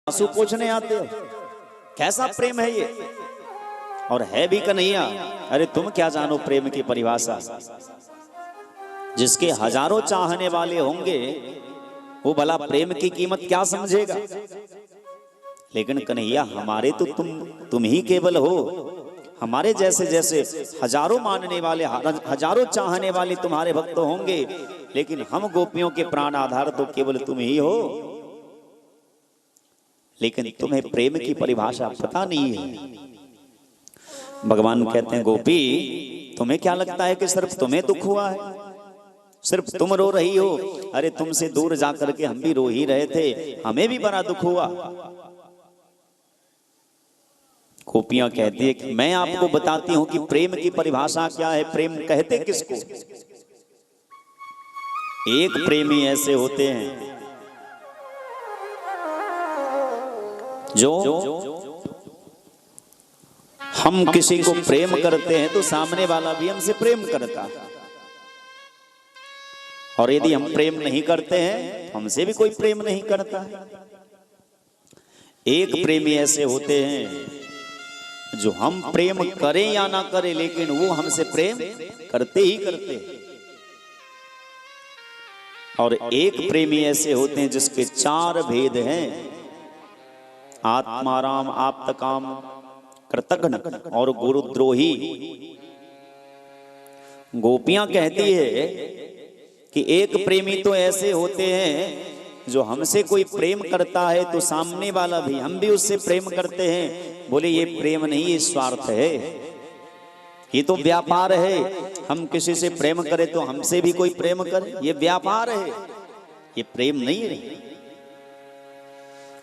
आंसू पोंछने आते हो। कैसा प्रेम है ये? और है भी कन्हैया। अरे तुम क्या जानो प्रेम की परिभाषा। जिसके हजारों चाहने वाले होंगे वो भला प्रेम की कीमत क्या समझेगा। लेकिन कन्हैया हमारे तो तुम ही केवल हो। हमारे जैसे जैसे हजारों मानने वाले हजारों चाहने वाले तुम्हारे भक्त होंगे, लेकिन हम गोपियों के प्राण आधार तो केवल तुम ही हो। लेकिन तुम्हें प्रेम की परिभाषा पता नहीं है। भगवान कहते हैं गोपी तुम्हें क्या लगता है कि सिर्फ तुम्हें दुख हुआ है, सिर्फ तुम रो रही हो। अरे तुमसे दूर जाकर के हम भी रो ही रहे थे, हमें भी बड़ा दुख हुआ। गोपियां कहती है कि मैं आपको बताती हूं कि प्रेम की परिभाषा क्या है, प्रेम कहते किसको। एक प्रेमी ऐसे होते हैं जो हम किसी को प्रेम करते हैं तो सामने वाला भी हमसे प्रेम करता है, और यदि हम प्रेम नहीं करते हैं तो हमसे भी कोई प्रेम नहीं करता है। एक प्रेमी ऐसे होते हैं जो हम प्रेम करें या ना करें लेकिन वो हमसे प्रेम करते ही करते हैं। और एक प्रेमी ऐसे होते हैं जिसके चार भेद हैं, आत्माराम, आप्तकाम, कृतघ्न और गुरुद्रोही। गोपियां कहती है कि एक प्रेमी तो ऐसे होते हैं जो हमसे कोई प्रेम करता है तो सामने वाला भी, हम भी उससे प्रेम करते हैं। बोले ये प्रेम नहीं, ये स्वार्थ है, ये तो व्यापार है। हम किसी से प्रेम करें तो हमसे भी कोई प्रेम करे, ये व्यापार है, ये प्रेम नहीं है।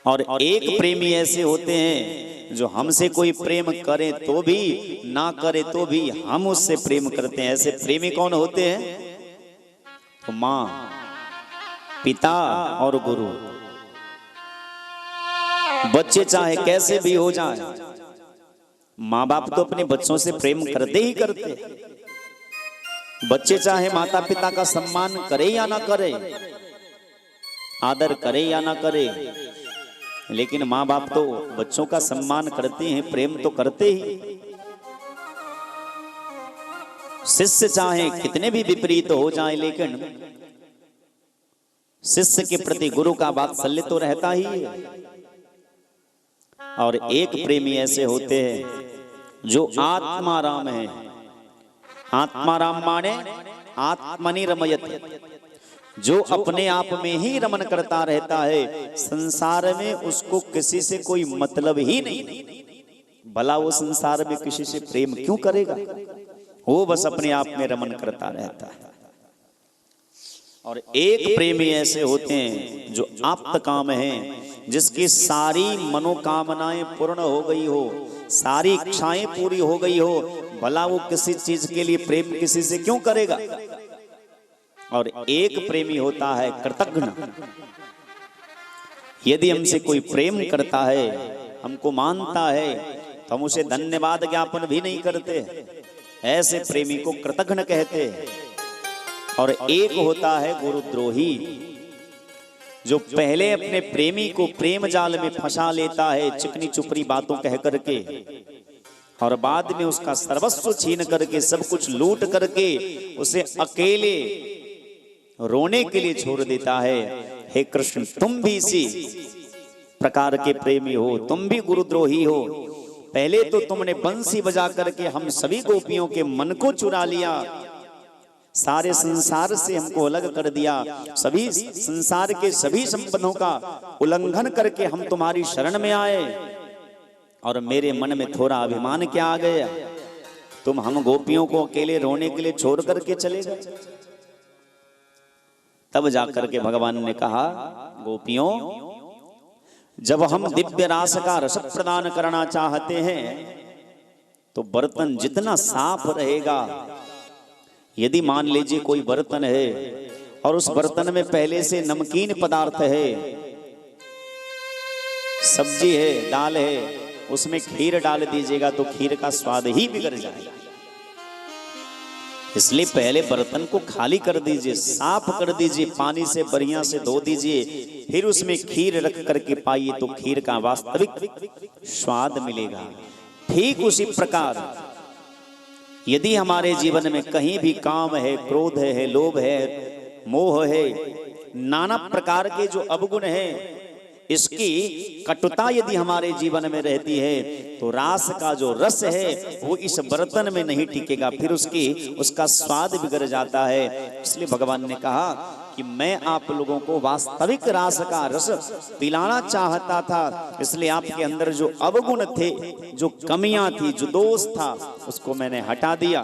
और एक प्रेमी ऐसे होते हैं जो हमसे कोई प्रेम करे तो भी, ना करे तो भी हम उससे प्रेम करते हैं। ऐसे प्रेमी कौन होते हैं? तो माँ, पिता और गुरु। बच्चे चाहे कैसे भी हो जाए, माँ बाप तो अपने बच्चों से प्रेम करते ही करते। बच्चे चाहे माता पिता का सम्मान करे या ना करे, आदर करे या ना करे, लेकिन माँ बाप तो बच्चों का सम्मान करते हैं, प्रेम तो करते ही। शिष्य चाहे कितने भी विपरीत हो जाए, लेकिन शिष्य के प्रति गुरु का वात्सल्य तो रहता ही है। और एक प्रेमी ऐसे होते हैं जो आत्माराम है। आत्माराम माने आत्मनि रमयत, जो अपने आप में ही रमन करता रहता है, संसार में उसको किसी से कोई मतलब ही नहीं। भला वो संसार में किसी से प्रेम क्यों करेगा, वो बस अपने आप में रमन करता रहता है। और एक प्रेमी ऐसे होते हैं जो आप्तकाम हैं, जिसकी सारी मनोकामनाएं पूर्ण हो गई हो, सारी इच्छाएं पूरी हो गई हो, भला वो किसी चीज के लिए प्रेम किसी से क्यों करेगा। और एक प्रेमी होता है कृतघ्न। यदि हमसे कोई प्रेम करता है, हमको मानता है, तो हम उसे धन्यवाद ज्ञापन भी नहीं करते। ऐसे प्रेमी को कृतघ्न कहते हैं। और एक होता है गुरुद्रोही, जो पहले अपने प्रेमी को प्रेम जाल में फंसा लेता है चिकनी चुपड़ी बातों कह करके, और बाद में उसका सर्वस्व छीन करके, सब कुछ लूट करके उसे अकेले रोने के लिए छोड़ देता है। हे कृष्ण, तुम भी इसी प्रकार के प्रेमी हो, तुम भी गुरुद्रोही हो। पहले तो तुमने बंसी बजा करके हम सभी गोपियों के मन को चुरा लिया, सारे संसार से हमको अलग कर दिया, सभी संसार के सभी संबंधों का उल्लंघन करके हम तुम्हारी शरण में आए, और मेरे मन में थोड़ा अभिमान क्या आ गया, तुम हम गोपियों को अकेले रोने के लिए छोड़ करके चले गए। तब जाकर के भगवान ने कहा, गोपियों, जब हम दिव्य रास का रस प्रदान करना चाहते हैं तो बर्तन जितना साफ रहेगा, यदि मान लीजिए कोई बर्तन है और उस बर्तन में पहले से नमकीन पदार्थ है, सब्जी है, दाल है, उसमें खीर डाल दीजिएगा तो खीर का स्वाद ही बिगड़ जाएगा। इसलिए पहले बर्तन को खाली कर दीजिए, साफ कर दीजिए, पानी से बढ़िया से धो दीजिए, फिर उसमें खीर रख करके पाइए तो खीर का वास्तविक स्वाद मिलेगा। ठीक उसी प्रकार यदि हमारे जीवन में कहीं भी काम है, क्रोध है, लोभ है, मोह है, नाना प्रकार के जो अवगुण है, इसकी कटुता यदि हमारे जीवन में रहती है तो रास का जो रस है वो इस बर्तन में नहीं टिकेगा, फिर उसका स्वाद बिगड़ जाता है। इसलिए भगवान ने कहा कि मैं आप लोगों को वास्तविक रास का रस पिलाना चाहता था, इसलिए आपके अंदर जो अवगुण थे, जो कमियां थी, जो दोष था, उसको मैंने हटा दिया।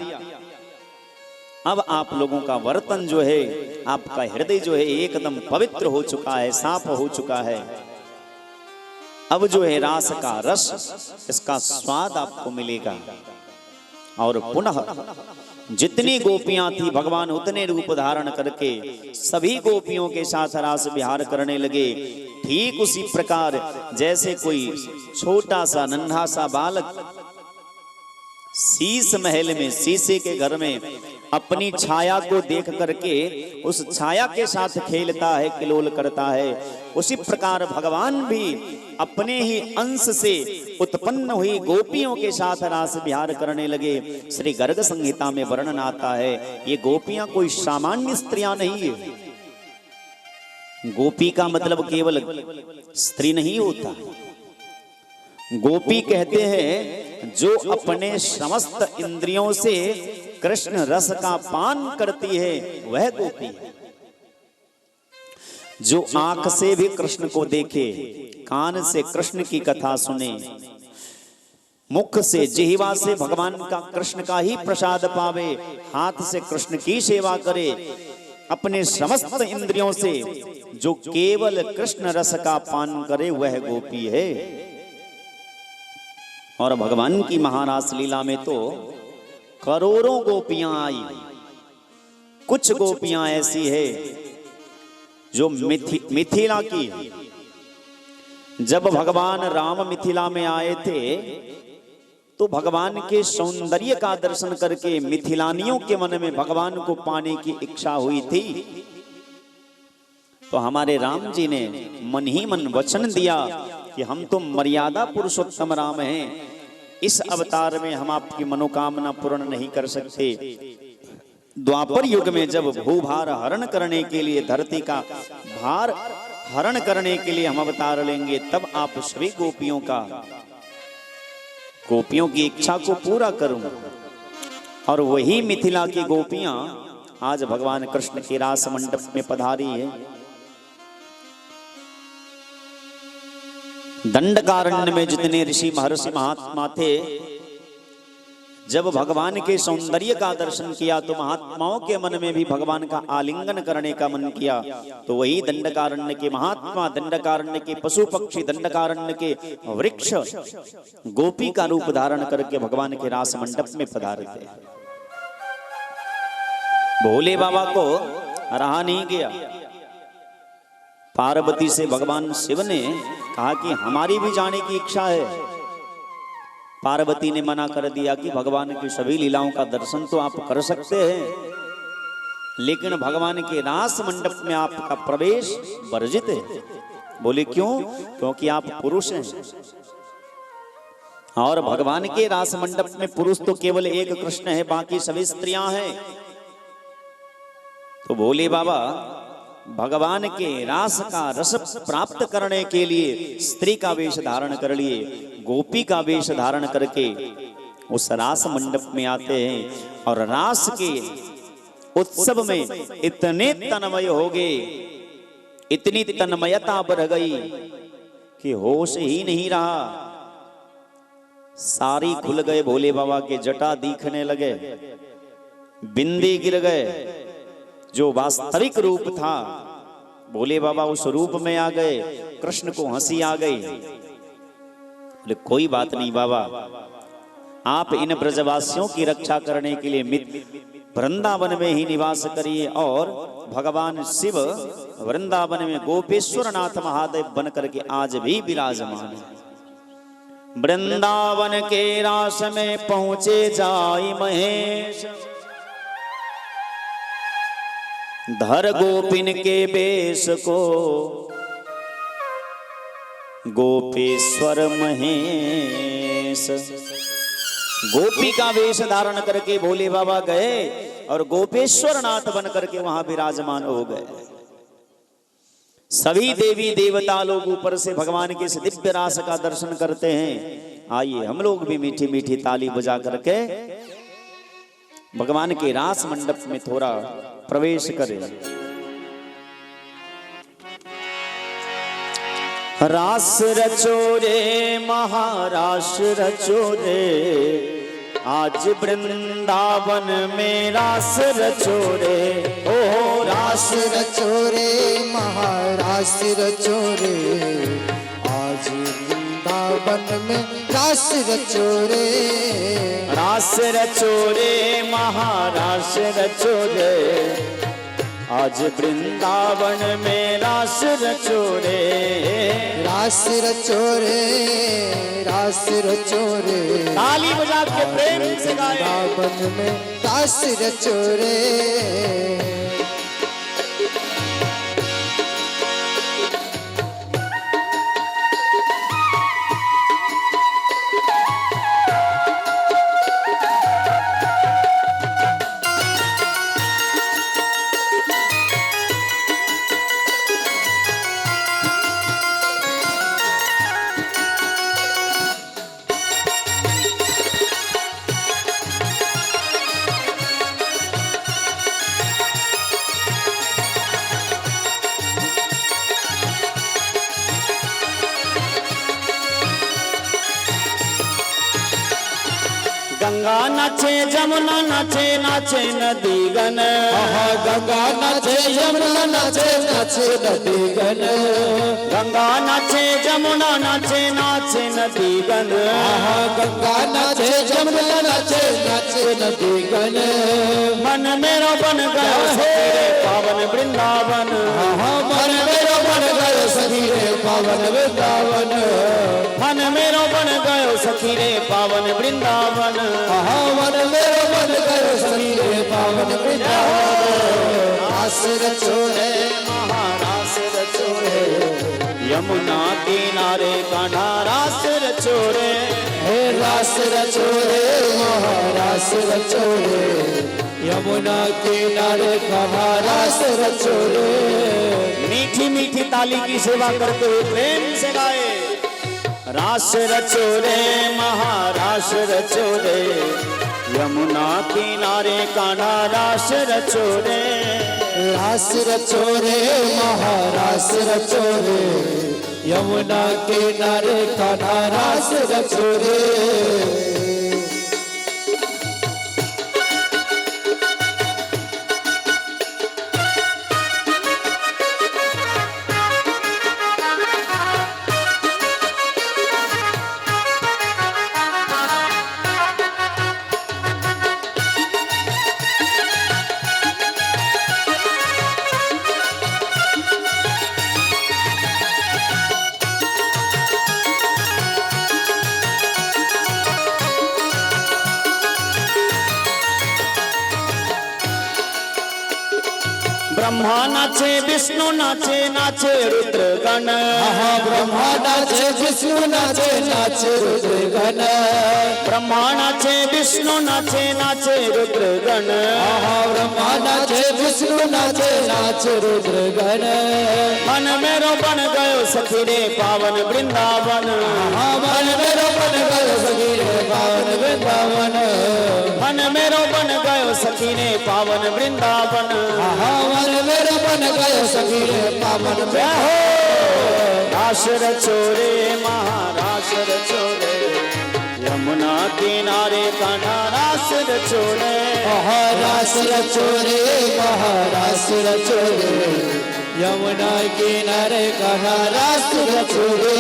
अब आप लोगों का बर्तन जो है, आपका हृदय जो है एकदम पवित्र हो चुका है, साफ हो चुका है। अब जो है रास का रस, इसका स्वाद आपको मिलेगा। और पुनः जितनी गोपियां थी भगवान उतने रूप धारण करके सभी गोपियों के साथ रास विहार करने लगे। ठीक उसी प्रकार जैसे कोई छोटा सा नन्हा सा बालक शीश महल में, शीशे के घर में अपनी छाया को देख करके उस छाया के साथ खेलता है, किलोल करता है, उसी प्रकार भगवान भी अपने ही अंश से उत्पन्न हुई गोपियों के साथ रास विहार करने लगे। श्री गर्ग संहिता में वर्णन आता है, ये गोपियां कोई सामान्य स्त्रियां नहीं है। गोपी का मतलब केवल स्त्री नहीं होता। गोपी कहते हैं जो अपने समस्त इंद्रियों से कृष्ण रस का पान करती है वह गोपी है। जो आंख से भी कृष्ण को देखे, कान से कृष्ण की कथा सुने, मुख से, जिह्वा से भगवान का, कृष्ण का ही प्रसाद पावे, हाथ से कृष्ण की सेवा करे, अपने समस्त इंद्रियों से जो केवल कृष्ण रस का पान करे वह गोपी है। और भगवान की महारास लीला में तो करोड़ों गोपियां आई। कुछ गोपियां ऐसी है जो मिथिला की, जब भगवान राम मिथिला में आए थे तो भगवान के सौंदर्य का दर्शन करके मिथिलानियों के मन में भगवान को पाने की इच्छा हुई थी। तो हमारे राम जी ने मन ही मन वचन दिया कि हम तो मर्यादा पुरुषोत्तम राम हैं, इस अवतार में हम आपकी मनोकामना पूर्ण नहीं कर सकते। द्वापर युग में जब भूभार हरण करने के लिए, धरती का भार हरण करने के लिए हम अवतार लेंगे, तब आप सभी गोपियों की इच्छा को पूरा करूंगा। और वही मिथिला की गोपियां आज भगवान कृष्ण के रास मंडप में पधारी है। दंडकारण्य में जितने ऋषि महर्षि महात्मा थे, जब भगवान के सौंदर्य का दर्शन किया तो महात्माओं के मन में भी भगवान का आलिंगन करने का मन किया। तो वही दंडकारण्य के महात्मा, दंडकारण्य के पशु पक्षी, दंडकारण्य के वृक्ष गोपी का रूप धारण करके भगवान के रास मंडप में पधारे थे। भोले बाबा को रहा नहीं गया। पार्वती से भगवान शिव ने कहा कि हमारी भी जाने की इच्छा है। पार्वती ने मना कर दिया कि भगवान की सभी लीलाओं का दर्शन तो आप कर सकते हैं, लेकिन भगवान के रास मंडप में आपका प्रवेश वर्जित है। बोले क्यों? क्योंकि आप पुरुष हैं और भगवान के रास मंडप में पुरुष तो केवल एक कृष्ण है, बाकी सभी स्त्रियां हैं। तो भोले बाबा भगवान के रास का रस प्राप्त करने के लिए स्त्री का वेश धारण कर लिए, गोपी का वेश धारण करके उस रास मंडप में आते हैं और रास के उत्सव में इतने तन्मय हो गए, इतनी तन्मयता बढ़ गई कि होश ही नहीं रहा। सारी खुल गए, भोले बाबा के जटा दिखने लगे, बिंदी गिर गए। जो वास्तविक रूप था, भोले बाबा उस रूप में आ गए। कृष्ण को हंसी आ गई। बोले कोई बात नहीं बाबा, आप इन ब्रजवासियों की रक्षा करने के लिए वृंदावन में ही निवास करिए और भगवान शिव वृंदावन में गोपेश्वर नाथ महादेव बन करके आज भी विराजमान है। वृंदावन के रास में पहुंचे जाई महेश, धर गोपिन के वेश को गोपेश्वर महेश। गोपी का वेश धारण करके भोले बाबा गए और गोपेश्वर नाथ बन करके वहां विराजमान हो गए। सभी देवी देवता लोग ऊपर से भगवान के इस दिव्य रास का दर्शन करते हैं। आइए हम लोग भी मीठी मीठी ताली बजा करके भगवान के रास मंडप में थोड़ा प्रवेश करें। रास रचो रे महारास रचो रे, आज वृंदावन में रास रचो रे। ओ रास रचो रे महारास रचो रे, आज वृंदावन में रास रचो रे। रास रचो रे महारास रचो रे, आज वृंदावन में रास रचो रे। रास रचो रे रास रचो रे, ताली बजा के प्रेम से गाएं। वृंदावन में रास रचो रे। गंगा नाचे जमुना नाचे नाचे नदी गन। गंगा नाचे यमुना नाचे नाचे नदी गन। गंगा नाचे जमुना नाचे नाचे नदी गन। गंगा नाचे यमुना नाचे नाचे नदी गन। मन मेरो बन गयो सखी रे पावन वृंदावन। मन मेरो बन गयो सखी रे पावन वृंदावन। मन मेरो बन गयो सखी रे पावन वृंदावन। मन मेरो बन गयो सखी रे पावन वृंदावन। रास रचो रे महारास रचो रे, यमुना किनारे कान्हा रास रचो रे। हे रास रचो रे महारास रचो रे, यमुना किनारे कान्हा रास रचो रे। मीठी मीठी ताली की सेवा करते हुए प्रेम से गाए। रास रचो रे महारास रचो रे, यमुना किनारे कान्हा रास रचो रे। रास रचो रे महारास रचो रे, यमुना किनारे कान्हा रास रचो रे। ब्रह्मा नाचे विष्णु नाचे नाचे रुद्र गण। ब्रह्मा नाचे विष्णु नाचे नाचे रुद्र गण। ब्रह्मा नाचे विष्णु नाचे नाचे रुद्र गण। ब्रह्मा नाचे विष्णु नाचे नाचे रुद्र गण। मन मेरो बन गयो सखी रे पावन वृंदावन। मन मेरो बन गयो सखी रे पावन वृंदावन। मन मेरो बन गयो सखी रे पावन वृंदावन। मन मेरो बन गयो सखी रे पावन वृंदावन। रास रचो रे महारास रचो रे, यमुना किनारे कान्हा रास रचो रे। रास रचो रे महारास रचो रे, यमुना किनारे कान्हा रास रचो रे।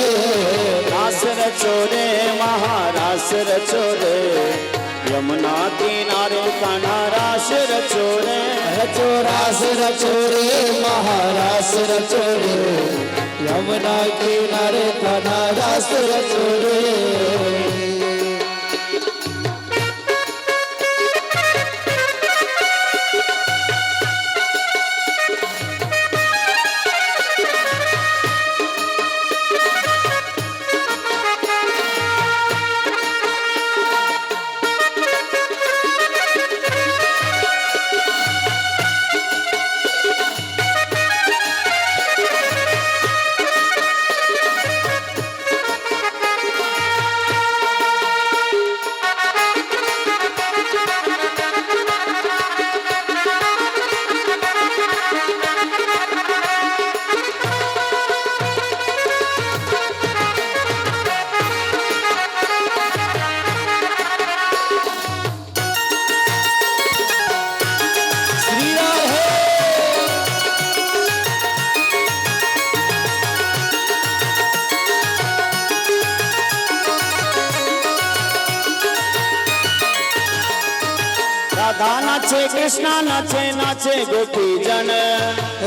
रास रचो रे महारास रचो रे, यमुना किनारे कान्हा रास रचो रे। रचो रास रचो रे महारास रचो रे, यमुना किनारे कान्हा रास रचो रे। राधा नाचे कृष्णा नाचे नाचे गोपी जन,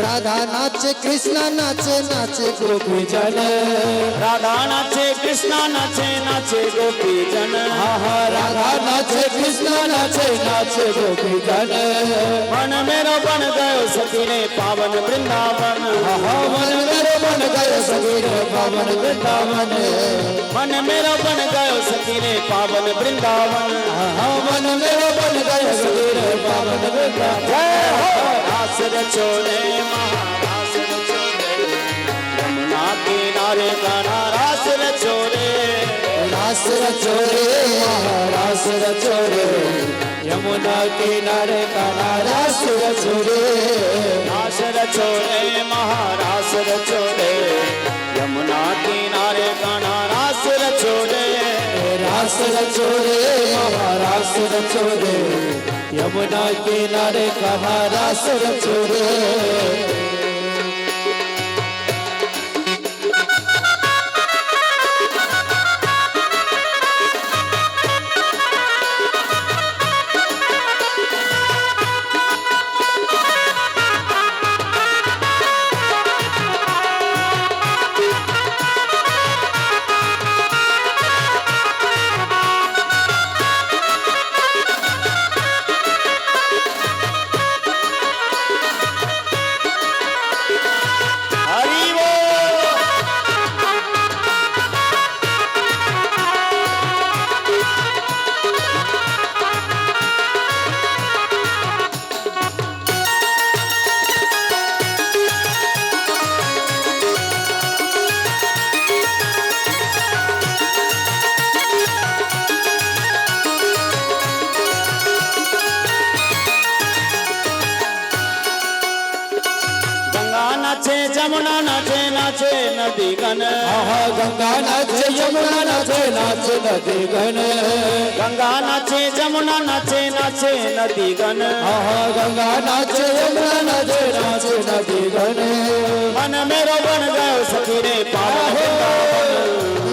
राधा नाचे कृष्ण नाचे नाचे गोपी जन, राधा नाचे कृष्णा नाचे नाचे गोपी जन, राधा नाचे कृष्ण नाचे नाचे गोपी जन। मन मेरो बन गयो सखी रे पावन वृंदावन, मन मेरो बन गयो सखी रे पावन वृंदावन, मन मेरो बन गयो सखी रे पावन वृंदावन, मन मेरो बन गयो सखी रे पावन वृंदावन। जय हो रास रचो रे महारास रचो रे, यमुना किनारे गाना रास रचो रे, रास रचो रे महारास रचो रे, यमुना किनारे गाना रास रचो रे, रास रचो रे महारास रचो रे, यमुना किनारे गाना रास रचो रे, रास रचो रे महारास रचो रे, यमुना किनारे गाना रास रचो रे। नाचे जमुना नाचे नाचे नदी गन, गंगा नाचे यमुना नाचे नाचे नदी गन, गंगा नाचे जमुना नाचे नाचे नदी गन, गंगा नाचे यमुना नाचे नाचे नदी गन। मन मेरो बन गयो सखी रे पावन वृंदावन,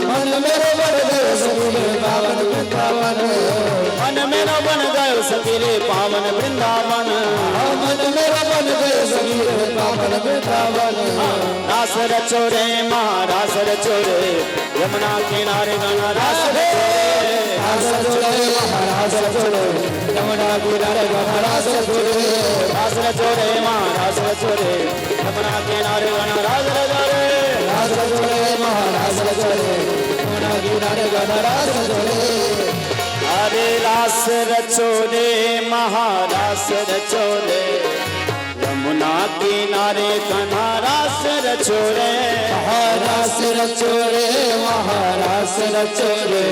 मन मेरो बन गयो सखी रे पावन वृंदावन, मन मेरो बन गयो सखी रे पावन वृंदावन, मन मेरो बन गयो सखी रे पावन वृंदावन। रास रचो रे महारास रचो रे, यमुना किनारे गाना रास रचो रे, रास रचो रे महारास रचो रे, यमुना किनारे गाना रास रचो रे, रास रचो रे महारास रचो रे, यमुना किनारे गाना रास रचो रे, रास रचो रे महारास रचो रे, यमुना किनारे गाना रास रचो रे। अरे रास रचो रे महारास रचो रे, यमुना किनारे गाना रास रचो रे, महारास रचो रे महारास रचो रे,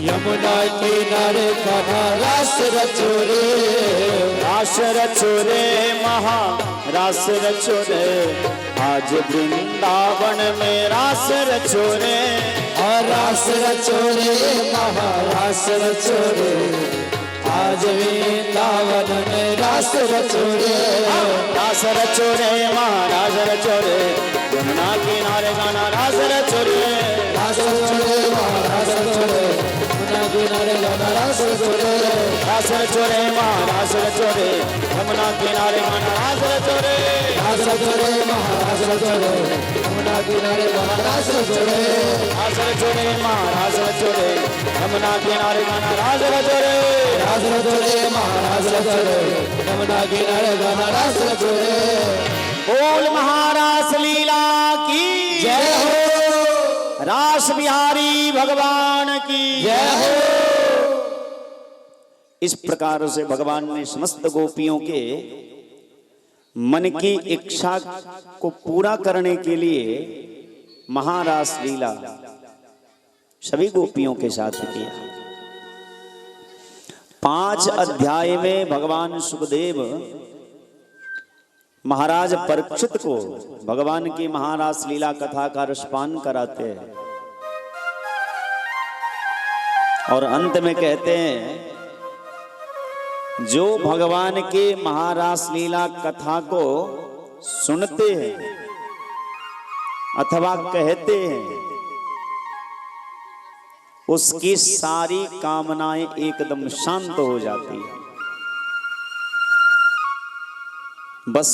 यमुना किनारे गाना रास रचो रे, रास रचो रे महारास रचो रे, आज वृंदावन में रास रचो रे, रास रचो रे महारास रचो रे, आज वृंदावन में रास रचो रे, रास रचो रे महारास रचो रे, यमुना किनारे गाना रास रचो रे, रास रचो रे महारास रचो रे, यमुना किनारे गाना रास रचो रे, रास रचो रे महारास रचो रे, यमुना किनारे गाना रास रचो रे, रास रचो रे महारास रचो रे, यमुना किनारे गाना रास रचो रे, रास रचो रे महारास रचो रे, यमुना किनारे गाना रास रचो रे, रास रचो रे महारास रचो रे, यमुना किनारे गाना रास रचो रे। बोल महारास लीला की जय हो, रास बिहारी भगवान की जय हो। इस प्रकार से भगवान ने समस्त गोपियों के मन की इच्छा को पूरा करने के लिए महारास लीला सभी गोपियों के साथ किया। 5 अध्याय में भगवान सुखदेव महाराज परीक्षित को भगवान की महारास लीला कथा का रसपान कराते हैं और अंत में कहते हैं जो भगवान के महारास लीला कथा को सुनते हैं अथवा कहते हैं उसकी सारी कामनाएं एकदम शांत हो जाती है। बस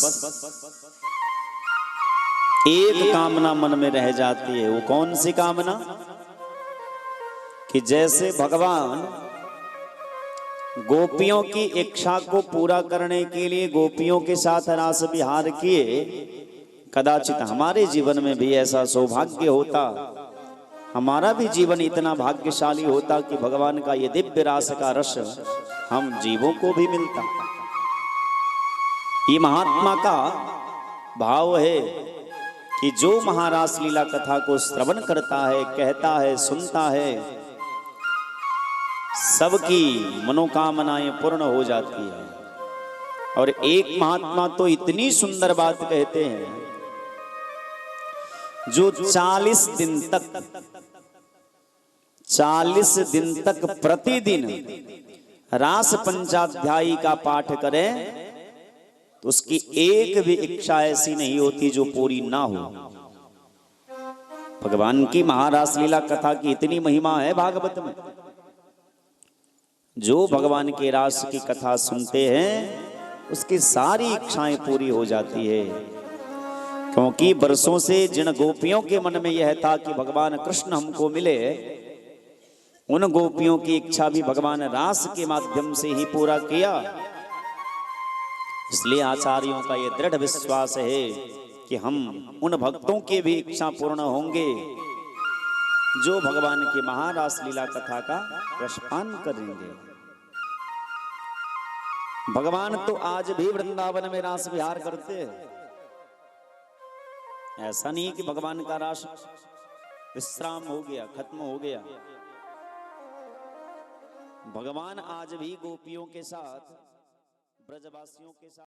एक कामना मन में रह जाती है। वो कौन सी कामना? कि जैसे भगवान गोपियों की इच्छा को पूरा करने के लिए गोपियों के साथ रास विहार किए, कदाचित हमारे जीवन में भी ऐसा सौभाग्य होता, हमारा भी जीवन इतना भाग्यशाली होता कि भगवान का ये दिव्य रास का रस हम जीवों को भी मिलता। ये महात्मा का भाव है कि जो महारास लीला कथा को श्रवण करता है, कहता है, सुनता है, सबकी मनोकामनाएं पूर्ण हो जाती है। और एक महात्मा तो इतनी सुंदर बात कहते हैं, जो 40 दिन तक प्रतिदिन रास पंचाध्यायी का पाठ करें तो उसकी एक भी इच्छा ऐसी नहीं होती जो पूरी ना हो। भगवान की महारास लीला कथा की इतनी महिमा है भागवत में। जो भगवान के रास की कथा सुनते हैं उसकी सारी इच्छाएं पूरी हो जाती है, क्योंकि बरसों से जिन गोपियों के मन में यह था कि भगवान कृष्ण हमको मिले, उन गोपियों की इच्छा भी भगवान रास के माध्यम से ही पूरा किया। इसलिए आचार्यों का यह दृढ़ विश्वास है कि हम उन भक्तों की भी इच्छा पूर्ण होंगे जो भगवान की महारास लीला कथा का रसपान करेंगे। भगवान तो आज भी वृंदावन में रास विहार करते हैं। ऐसा नहीं कि भगवान का रास विश्राम हो गया, खत्म हो गया। भगवान आज भी गोपियों के साथ, ब्रजवासियों के साथ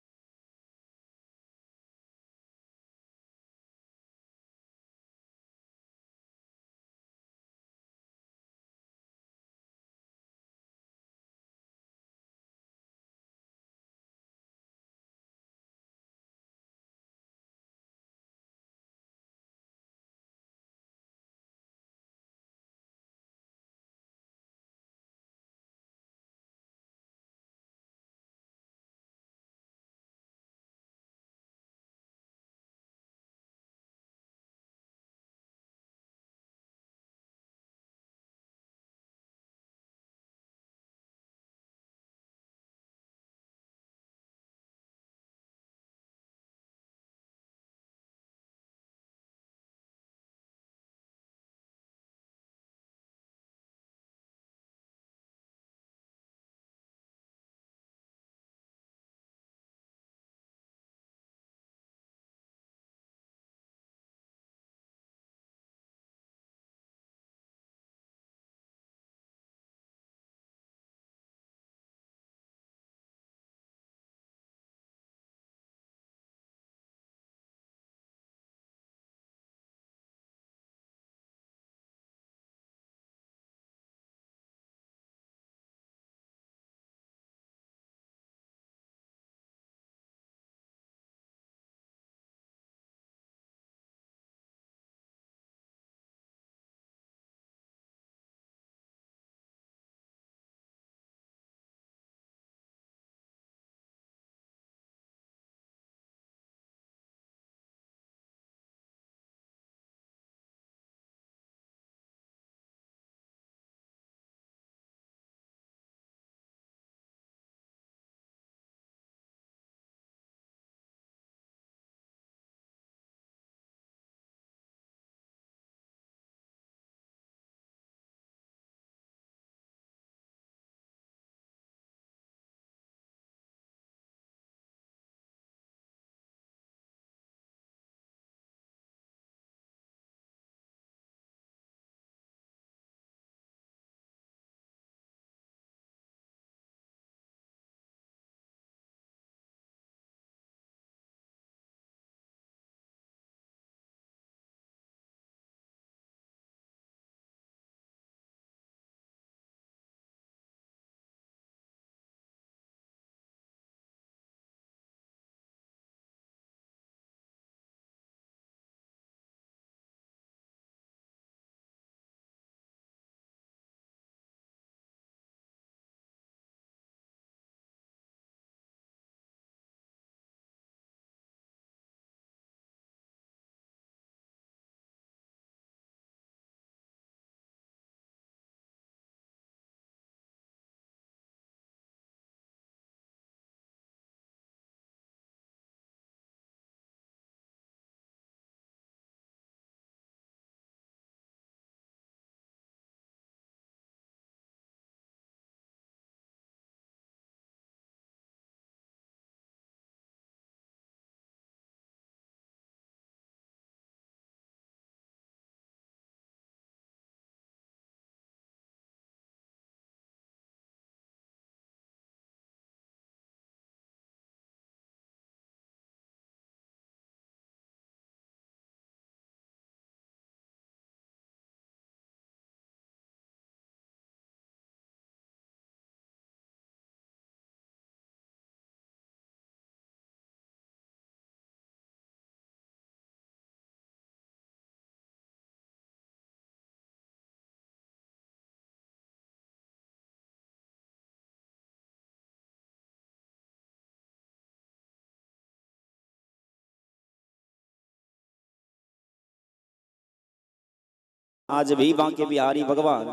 आज भी बांके बिहारी भगवान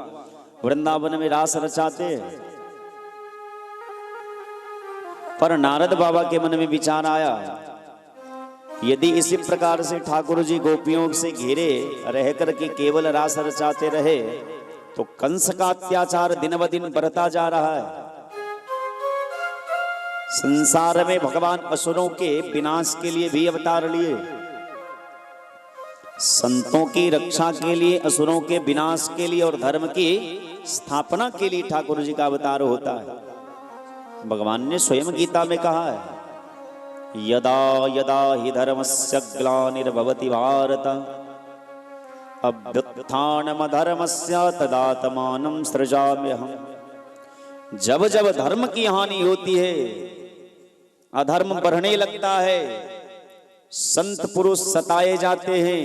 वृंदावन में रास रचाते हैं। पर नारद बाबा के मन में विचार आया, यदि इसी प्रकार से ठाकुर जी गोपियों से घिरे रह करके केवल रास रचाते रहे तो कंस का अत्याचार दिन ब दिन बढ़ता जा रहा है। संसार में भगवान असुरों के विनाश के लिए भी अवतार लिए, संतों की रक्षा के लिए, असुरों के विनाश के लिए और धर्म की स्थापना के लिए ठाकुर जी का अवतार होता है। भगवान ने स्वयं गीता में कहा है, यदा यदा हि धर्मस्य ग्लानिर्भवति भारत अभ्युत्थानमधर्मस्य तदात्मानं सृजाम्यहम्। जब जब धर्म की हानि होती है, अधर्म बढ़ने लगता है, संत पुरुष सताए जाते हैं,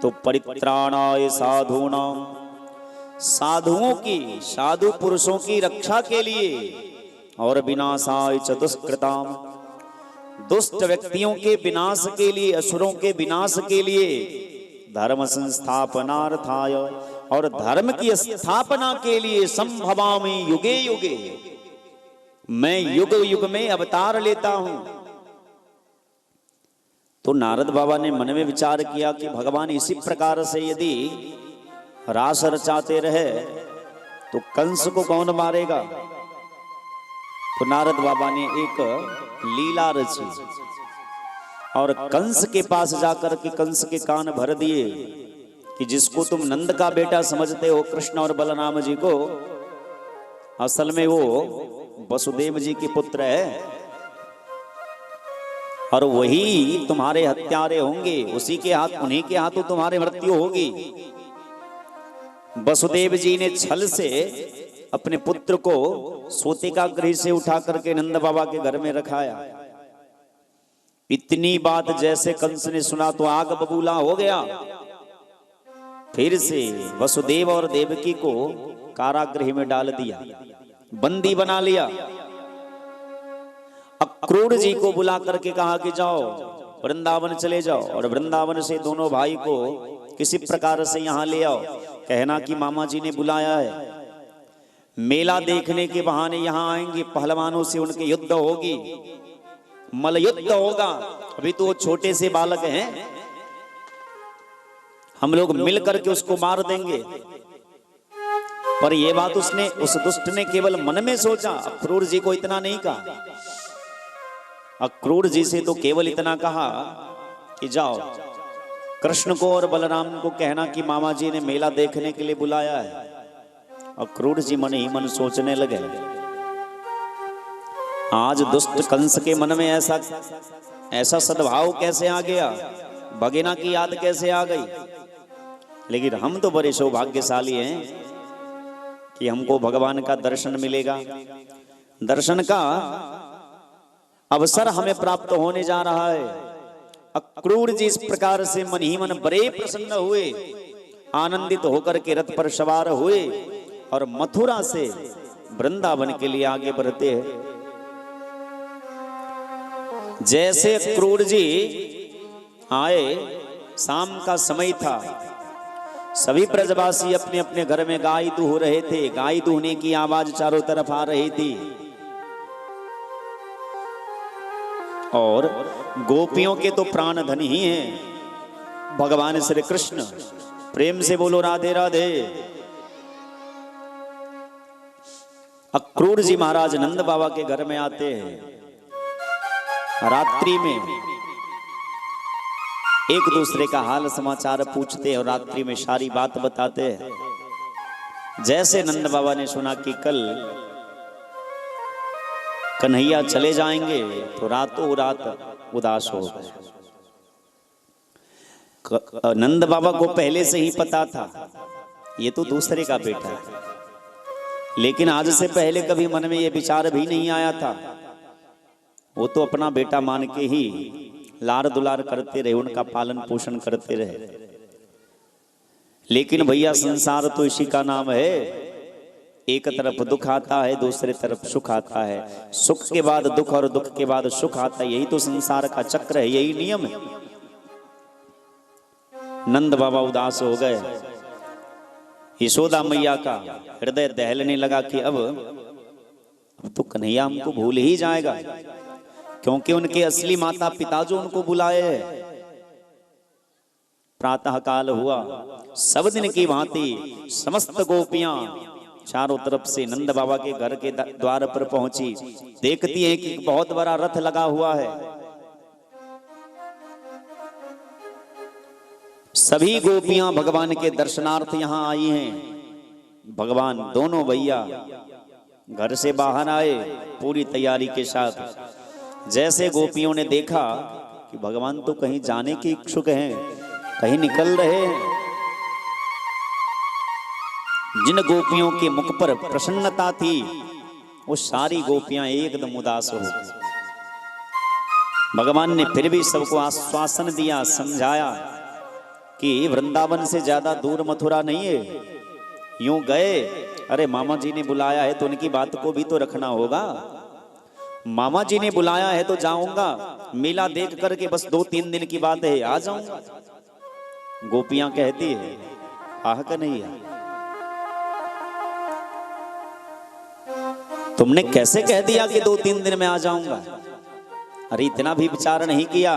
तो परित्राणाय साधूनां, साधुओं की, साधु पुरुषों की रक्षा के लिए और विनाशाय च दुष्कृतां, दुष्ट व्यक्तियों के विनाश के लिए, असुरों के विनाश के लिए, धर्म संस्थापनार्थाय, और धर्म की स्थापना के लिए, संभवामि युगे युगे, मैं युग युग में अवतार लेता हूं। तो नारद बाबा ने मन में विचार किया कि भगवान इसी प्रकार से यदि रास रचाते रहे तो कंस को कौन मारेगा। तो नारद बाबा ने एक लीला रची और कंस के पास जाकर के कंस के कान भर दिए कि जिसको तुम नंद का बेटा समझते हो, कृष्ण और बलराम जी को, असल में वो वसुदेव जी के पुत्र है और वही तुम्हारे हत्यारे होंगे, उसी के हाथ, उन्हीं के हाथों तुम्हारी मृत्यु होगी। वसुदेव जी ने छल से अपने पुत्र को सोतिका गृह से उठा करके नंद बाबा के घर में रखाया। इतनी बात जैसे कंस ने सुना तो आग बबूला हो गया। फिर से वसुदेव और देवकी को कारागृह में डाल दिया, बंदी बना लिया। अक्रूर जी को बुला करके कहा कि जाओ वृंदावन चले जाओ और वृंदावन से दोनों भाई को किसी प्रकार से यहाँ ले आओ, कहना कि मामा जी ने बुलाया है। मेला देखने के बहाने यहाँ आएंगे, पहलवानों से उनके युद्ध होगी, मल युद्ध होगा। अभी तो वो छोटे से बालक हैं, हम लोग मिलकर के उसको मार देंगे। पर यह बात उसने, उस दुष्ट ने केवल मन में सोचा, अक्रूर जी को इतना नहीं कहा। अक्रूर जी से तो केवल इतना कहा कि जाओ कृष्ण को और बलराम को कहना कि मामा जी ने मेला देखने के लिए बुलाया है। अक्रूर जी मन ही मन सोचने लगे, आज दुष्ट कंस के मन में ऐसा सद्भाव कैसे आ गया, भगेना की याद कैसे आ गई। लेकिन हम तो बड़े सौभाग्यशाली हैं कि हमको भगवान का दर्शन मिलेगा, दर्शन का अवसर हमें प्राप्त होने जा रहा है। अक्रूर जी इस प्रकार से मन ही मन बड़े प्रसन्न हुए, आनंदित होकर के रथ पर सवार हुए और मथुरा से वृंदावन के लिए आगे बढ़ते हैं। जैसे अक्रूर जी आए, शाम का समय था, सभी ब्रजवासी अपने अपने घर में गाय दूह रहे थे। गाय दूहने की आवाज चारों तरफ आ रही थी और गोपियों के तो प्राण धन ही हैं भगवान श्री कृष्ण। प्रेम से बोलो राधे राधे। अक्रूर जी महाराज नंद बाबा के घर में आते हैं, रात्रि में एक दूसरे का हाल समाचार पूछते हैं और रात्रि में सारी बात बताते हैं। जैसे नंद बाबा ने सुना कि कल कन्हैया चले जाएंगे तो रातों रात उदास हो गए। नंद बाबा को पहले से ही पता था ये तो दूसरे का बेटा है, लेकिन आज से पहले कभी मन में ये विचार भी नहीं आया था। वो तो अपना बेटा मान के ही लाड़ दुलार करते रहे, उनका पालन पोषण करते रहे। लेकिन भैया संसार तो इसी का नाम है, एक तरफ दुख आता है, दूसरे तरफ सुख आता है, सुख के बाद दुख और दुख के बाद सुख आता है। यही तो संसार का चक्र है, यही नियम है। नंद बाबा उदास हो गए। यशोदा मैया का हृदय दहलने लगा कि अब तो कन्हैया हमको भूल ही जाएगा, क्योंकि उनके असली माता पिता जो उनको बुलाए हैं। प्रातः काल हुआ, सब दिन की भांति समस्त गोपियां चारों तरफ से नंद बाबा के घर के द्वार पर पहुंची। देखती है कि बहुत बड़ा रथ लगा हुआ है। सभी गोपियां भगवान के दर्शनार्थ यहां आई हैं। भगवान दोनों भैया घर से बाहर आए पूरी तैयारी के साथ। जैसे गोपियों ने देखा कि भगवान तो कहीं जाने के इच्छुक हैं, कहीं निकल रहे हैं, जिन गोपियों के मुख पर प्रसन्नता थी वो सारी गोपियां एकदम उदास हो गई। भगवान ने फिर भी सबको आश्वासन दिया, समझाया कि वृंदावन से ज्यादा दूर मथुरा नहीं है। यूं गए, अरे मामा जी ने बुलाया है तो उनकी बात को भी तो रखना होगा। मामा जी ने बुलाया है तो जाऊंगा, मेला देख करके बस 2-3 दिन की बात है, आ जाऊंगा। गोपियां कहती है, आह कन्हैया तुमने कैसे कह दिया कि 2-3 दिन में आ जाऊंगा? अरे इतना भी विचार नहीं किया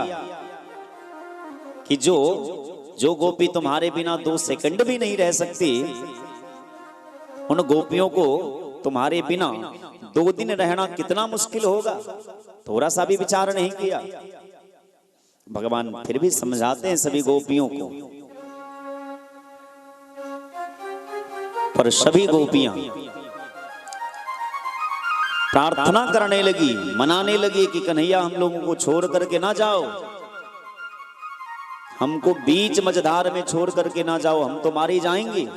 कि जो गोपी तुम्हारे बिना 2 सेकंड भी नहीं रह सकती, उन गोपियों को तुम्हारे बिना 2 दिन रहना कितना मुश्किल होगा। थोड़ा सा भी विचार नहीं किया। भगवान फिर भी समझाते हैं सभी गोपियों को, पर सभी गोपियां प्रार्थना करने लगी, मनाने लगी कि कन्हैया हम लोगों को छोड़ करके ना जाओ, हमको बीच मझधार में छोड़ करके ना जाओ, हम तो मारी जाएंगे।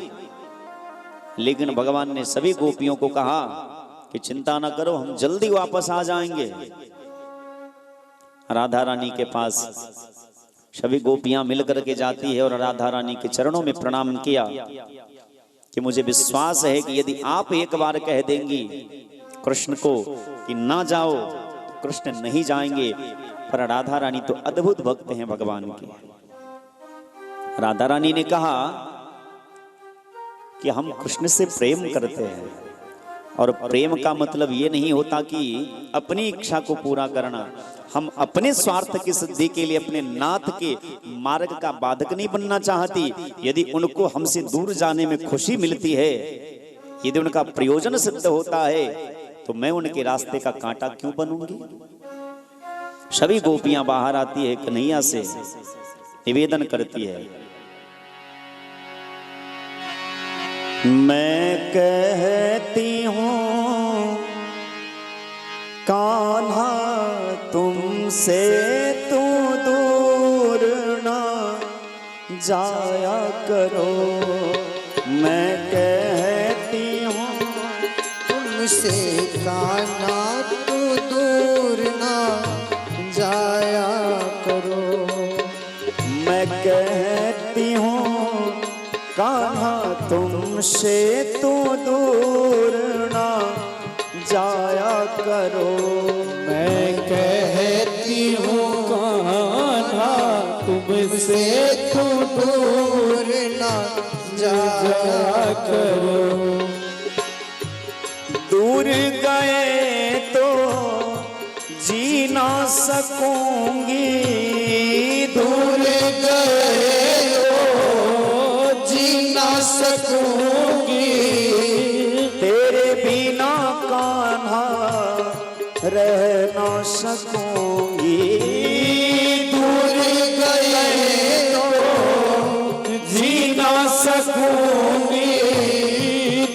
लेकिन भगवान ने सभी गोपियों को कहा कि चिंता ना करो, हम जल्दी वापस आ जाएंगे। राधा रानी के पास सभी गोपियां मिल करके जाती है और राधा रानी के चरणों में प्रणाम किया कि मुझे विश्वास है कि यदि आप एक बार कह देंगी कृष्ण को कि ना जाओ तो कृष्ण नहीं जाएंगे। पर राधा रानी तो अद्भुत भक्त हैं भगवान की। राधा रानी ने कहा कि हम कृष्ण से प्रेम करते हैं, और प्रेम का मतलब ये नहीं होता कि अपनी इच्छा को पूरा करना। हम अपने स्वार्थ की सिद्धि के लिए अपने नाथ के मार्ग का बाधक नहीं बनना चाहती। यदि उनको हमसे दूर जाने में खुशी मिलती है, यदि उनका प्रयोजन सिद्ध होता है, तो मैं उनके रास्ते का कांटा क्यों बनूंगी। सभी गोपियां बाहर आती है, कन्हैया से निवेदन करती है, मैं कहती हूँ कान्हा तुमसे तू दूर ना जाया करो। मैं कहती हूँ तुमसे कान्हा तू दूर ना जाया करो। मैं कहती हूँ कान्हा तुमसे तू दूर ना जाया करो। मैं कहती हूँ कान्हा तुमसे तू दूर ना जाया करो। दूर गए तो जी ना सकूंगी, दूर गए तो जी ना सकूंगी। तेरे बिना कान्हा रह ना सकूंगी। दूर गए तो जी ना सकूंगी।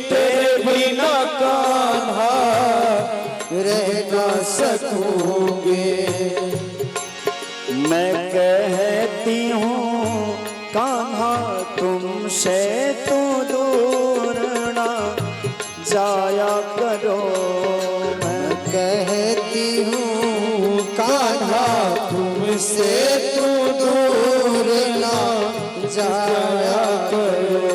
तेरे बिना कान्हा रह ना सकूंगी। मैं कहती हूँ कान्हा तुमसे तू दूर ना जाया करो। मैं कहती हूँ कान्हा तुमसे तू दूर ना जाया करो।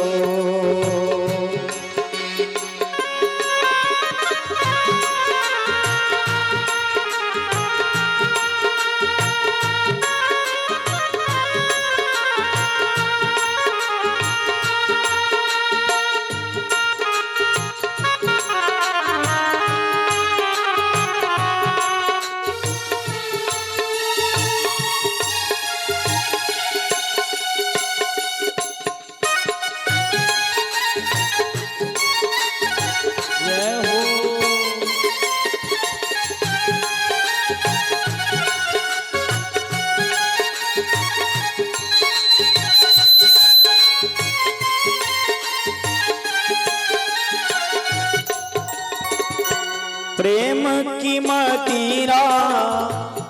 प्रेम की मदिरा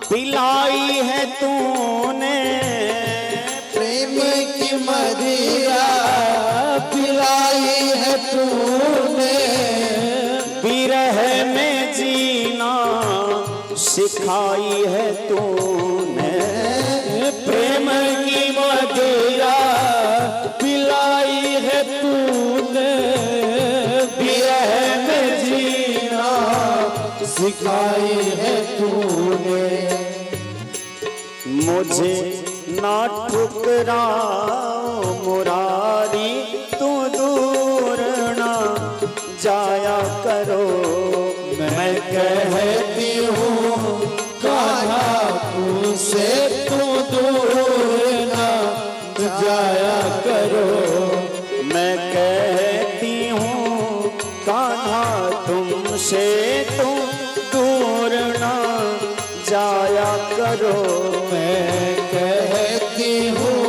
पिलाई है तूने, प्रेम की मदिरा पिलाई है तूने, विरह में जीना सिखाई है तूने। प्रेम की मदिरा पिलाई है तूने, विरह में जीना सिखाई है तूने। मुझे ना ठुकराओ मुरारी, तू दूर ना जाया करो। मैं कहती हूँ कान्हा तुझसे तू दूर ना जाया करो। मैं कहती हूँ कान्हा तुमसे तुम दूर ना जाया करो। मैं कहती हूँ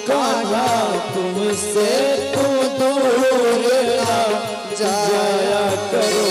कान्हा तुमसे तू दूर ना जाया करो।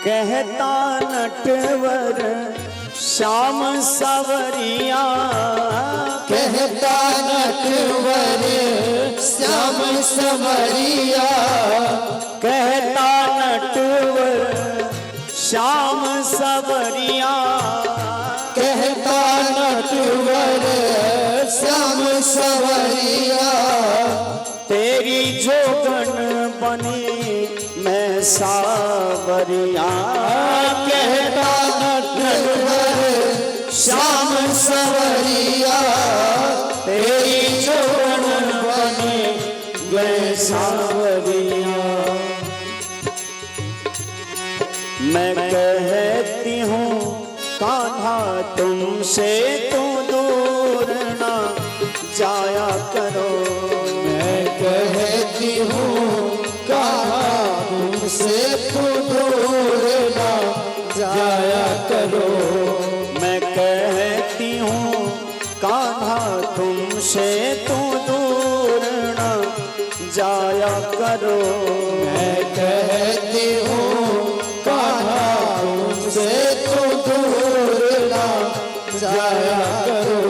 कहता नटवर श्याम सवरिया, कहता नटवर श्याम सवरिया, कहता नटवर श्याम सवरिया, कहता नटवर श्याम सवरिया, तेरी जोगन बनी मैं सावरिया। कहता नटवर श्याम सवरिया, तेरी जोगन बनी मैं सावरिया। मैं कहती हूँ कान्हा तुमसे तू दूर ना जाया करो। मैं कहती हूँ कान्हा तुमसे तू दूर ना जाया करो। मैं कहती हूँ कान्हा तुमसे तू दूर ना जाया करो। मैं कहती हूँ कान्हा तुमसे तू दूर ना जाया करो।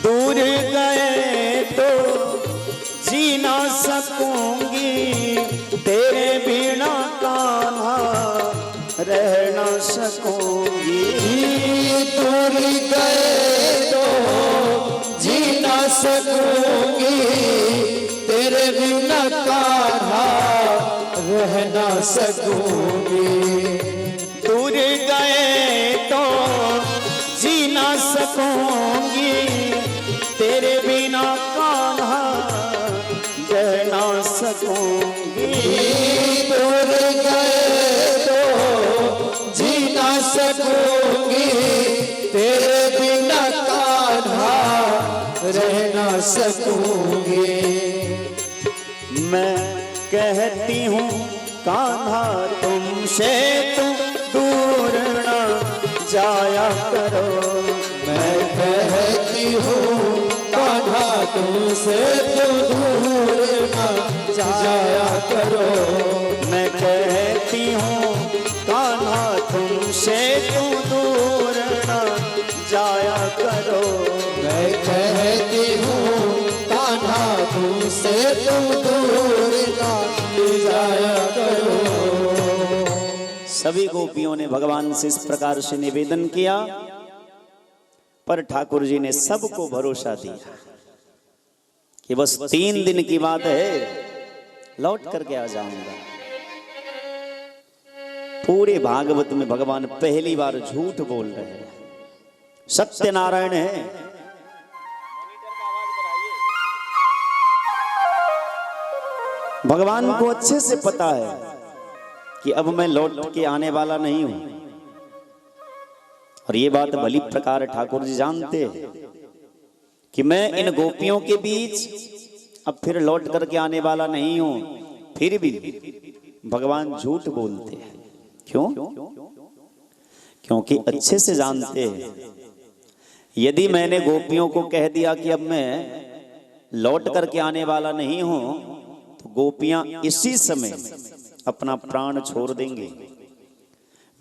दूर गए तो जी ना सकूंगी, तेरे बिना कान्हा रह ना सकूंगी। दूर गए तो जी ना सकूंगी, तेरे बिना कान्हा रह ना सकूंगी। दूर गए तो जी ना सकूंगी, तेरे बिना कान्हा रह ना सकूंगी। दूर गए तो जी ना सकूंगी, तेरे बिना कान्हा रह ना सकूंगी। मैं कहती हूँ कान्हा तुमसे तुम दूर ना जाया करो। मैं कहती हूँ कान्हा तुमसे तुम दूर ना जाया करो। मैं कहती हूँ कान्हा तुमसे तुम दूर ना जाया करो। मैं कहती हूँ कान्हा तुम दूर ना जाया करो। सभी गोपियों ने भगवान से इस प्रकार से निवेदन किया, पर ठाकुर जी ने सबको भरोसा दिया कि बस 3 दिन की बात है, लौट करके आ जाऊंगा। पूरे भागवत में भगवान पहली बार झूठ बोल रहे हैं, सत्यनारायण है। भगवान को अच्छे से पता है कि अब मैं लौट के आने वाला नहीं हूं, और ये बात भली प्रकार ठाकुर जी जानते हैं कि मैं इन गोपियों के बीच अब फिर लौट करके आने वाला नहीं हूं। फिर भी भगवान झूठ बोलते हैं। क्यों? क्योंकि अच्छे से जानते हैं यदि मैंने गोपियों को कह दिया कि अब मैं लौट करके आने वाला नहीं हूं, तो गोपियां इसी समय अपना प्राण छोड़ देंगे।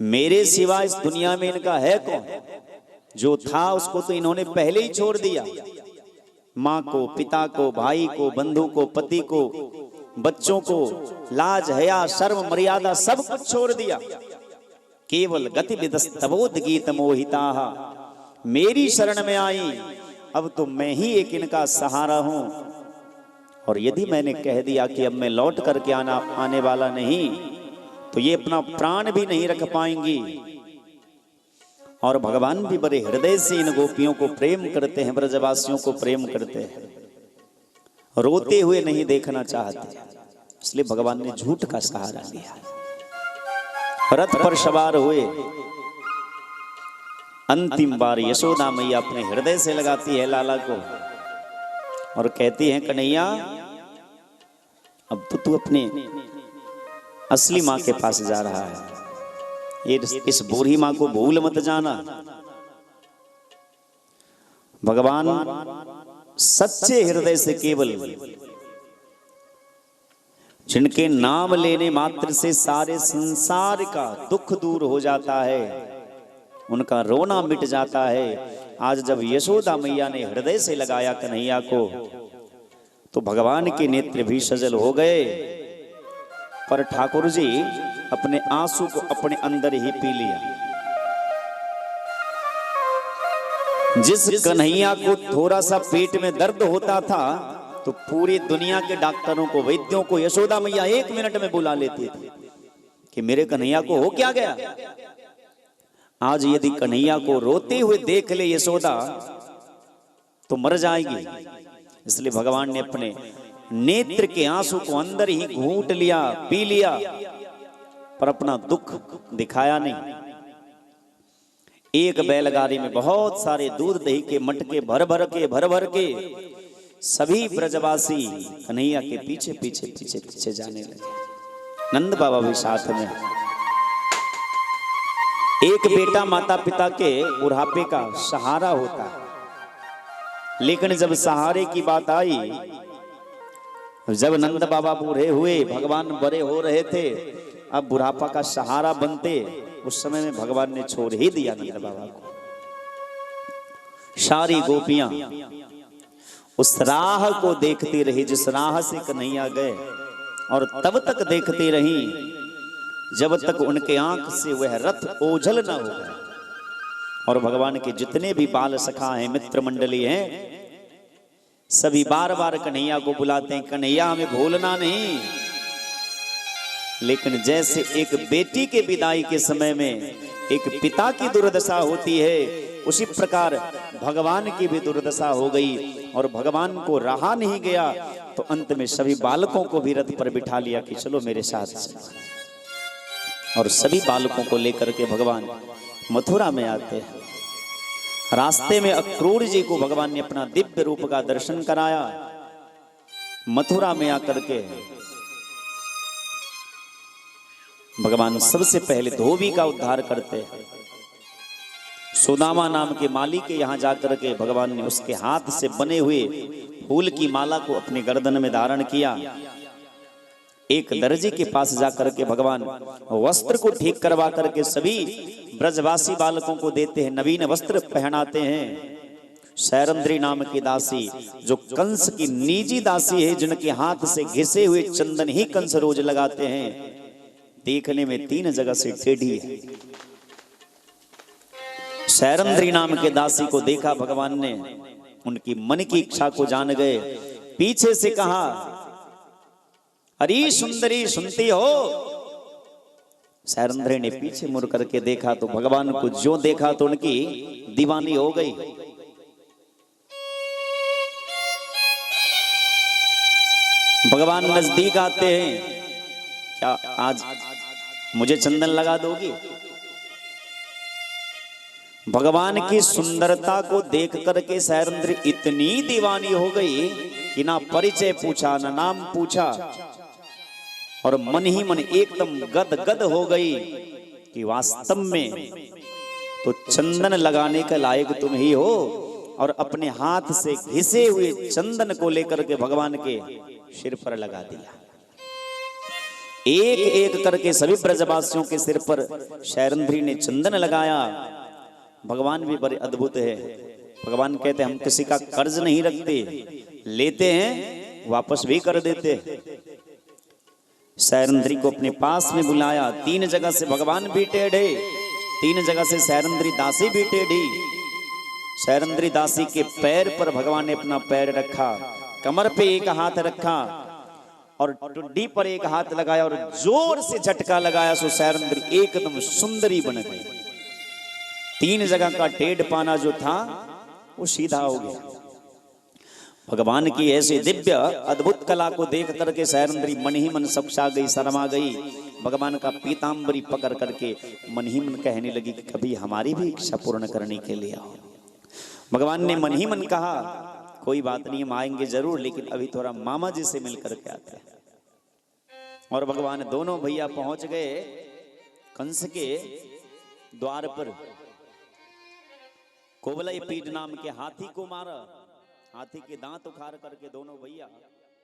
मेरे सिवा इस दुनिया में इनका है कौन? जो था उसको तो इन्होंने पहले ही छोड़ दिया। माँ को, पिता को, भाई को, बंधु को, पति को, बच्चों को, लाज हया शर्म मर्यादा सब कुछ छोड़ दिया। केवल गतिविदस्तबोध गीत मोहिता मेरी शरण में आई। अब तो मैं ही एक इनका सहारा हूं, और यदि मैंने कह दिया कि अब मैं लौट करके आने वाला नहीं, तो ये अपना प्राण भी नहीं रख पाएंगी। और भगवान भी बड़े हृदय से इन गोपियों को प्रेम करते हैं, ब्रजवासियों को प्रेम करते हैं, रोते हुए नहीं देखना चाहते, इसलिए भगवान ने झूठ का सहारा लिया। रथ पर सवार हुए, अंतिम बार यशोदा मैया अपने हृदय से लगाती है लाला को और कहती है, कन्हैया अब तो तू अपने असली माँ के पास जा रहा है, इस बूढ़ी माँ को भूल मत जाना। भगवान सच्चे हृदय से केवल जिनके नाम लेने मात्र से सारे संसार का दुख दूर हो जाता है, उनका रोना मिट जाता है। आज जब यशोदा मैया ने हृदय से लगाया कन्हैया को, तो भगवान के नेत्र भी सजल हो गए। पर ठाकुर जी अपने आंसू को अपने अंदर ही पी लिया। जिस कन्हैया को थोड़ा सा पेट में दर्द होता था, तो पूरी दुनिया के डॉक्टरों को, वैद्यों को यशोदा मैया 1 मिनट में बुला लेती थी कि मेरे कन्हैया को हो क्या गया। आज यदि कन्हैया को रोते हुए देख ले यशोदा, तो मर जाएगी। इसलिए भगवान ने अपने नेत्र के आंसू को अंदर ही घूंट लिया, पी लिया, पर अपना दुख दिखाया नहीं। एक बैलगाड़ी में बहुत सारे दूध दही के मटके भर भर के सभी ब्रजवासी कन्हैया के पीछे पीछे पीछे पीछे जाने लगे। नंद बाबा भी साथ में। एक बेटा माता पिता के बुढ़ापे का सहारा होता है, लेकिन जब सहारे की बात आई, जब नंद बाबा बूढ़े हुए, भगवान बड़े हो रहे थे, अब बुढ़ापा का सहारा बनते, उस समय में भगवान ने छोड़ ही दिया नंद बाबा को। सारी गोपियां उस राह को देखती रही जिस राह से कन्हैया गए, और तब तक देखती रही जब तक उनके आंख से वह रथ ओझल न हो गया। और भगवान के जितने भी बाल सखा हैं, मित्र मंडली हैं, सभी बार बार कन्हैया को बुलाते हैं, कन्हैया हमें भूलना नहीं। लेकिन जैसे एक बेटी के विदाई के समय में एक पिता की दुर्दशा होती है, उसी प्रकार भगवान की भी दुर्दशा हो गई। और भगवान को रहा नहीं गया, तो अंत में सभी बालकों को भी रथ पर बिठा लिया कि चलो मेरे साथ चलो। और सभी बालकों को लेकर के भगवान मथुरा में आते हैं। रास्ते में अक्रूर जी को भगवान ने अपना दिव्य रूप का दर्शन कराया। मथुरा में आकर के भगवान सबसे पहले धोबी का उद्धार करते हैं। सुदामा नाम के माली के यहाँ जाकर के भगवान ने उसके हाथ से बने हुए फूल की माला को अपने गर्दन में धारण किया। एक दर्जी के पास जाकर के भगवान वस्त्र को ठीक करवा करके सभी ब्रजवासी बालकों को देते हैं, नवीन वस्त्र पहनाते हैं। सैरंध्री नाम की दासी, जो कंस की निजी दासी है, जिनके हाथ से घिसे हुए चंदन ही कंस रोज लगाते हैं, देखने में 3 जगह से टेढ़ी है। सैरंध्री नाम के दासी को देखा भगवान ने, उनकी मन की इच्छा को जान गए, पीछे से कहा, अरे सुंदरी सुनती हो? सैरंध्री ने पीछे मुड़ करके देखा तो भगवान को जो देखा तो उनकी दीवानी हो गई। भगवान नजदीक आते हैं, क्या आज मुझे चंदन लगा दोगी? भगवान की सुंदरता को देख करके सैरंध्री इतनी दीवानी हो गई कि ना परिचय पूछा, ना नाम पूछा, और मन ही मन एकदम गदगद हो गई कि वास्तव में तो चंदन लगाने के लायक तुम ही हो। और अपने हाथ से घिसे हुए चंदन को लेकर के भगवान के सिर पर लगा दिया। एक एक करके सभी ब्रजवासियों के सिर पर सैरंध्री ने चंदन लगाया। भगवान भी बड़े अद्भुत है। भगवान कहते हम किसी का कर्ज नहीं रखते, लेते हैं वापस भी कर देते। सैरंध्री को अपने पास में बुलाया। 3 जगह से भगवान भी टेढ़े, 3 जगह से सैरंध्री दासी भी टेढ़ी। सैरंध्री दासी के पैर पर भगवान ने अपना पैर रखा, कमर पे एक हाथ रखा और टुड्डी पर एक हाथ लगाया और जोर से झटका लगाया, सो सैरंध्री एकदम सुंदरी बन गई। 3 जगह का टेढ़ पाना जो था वो सीधा हो गया। भगवान की ऐसी दिव्य अद्भुत कला को देख करके सैरंध्री मन ही मन सबसा गई, शर्मा गई। भगवान का पीतांबरी पकड़ करके मन ही मन कहने लगी कि कभी हमारी भी इच्छा पूर्ण करने के लिए आओ। भगवान ने मन ही मन कहा, कोई बात नहीं, हम आएंगे जरूर, लेकिन अभी थोड़ा मामा जी से मिल करके आते हैं। और भगवान दोनों भैया पहुंच गए कंस के द्वार पर। कोवलय पीठ नाम के हाथी को मारा, हाथी के दांत उखाड़ करके दोनों भैया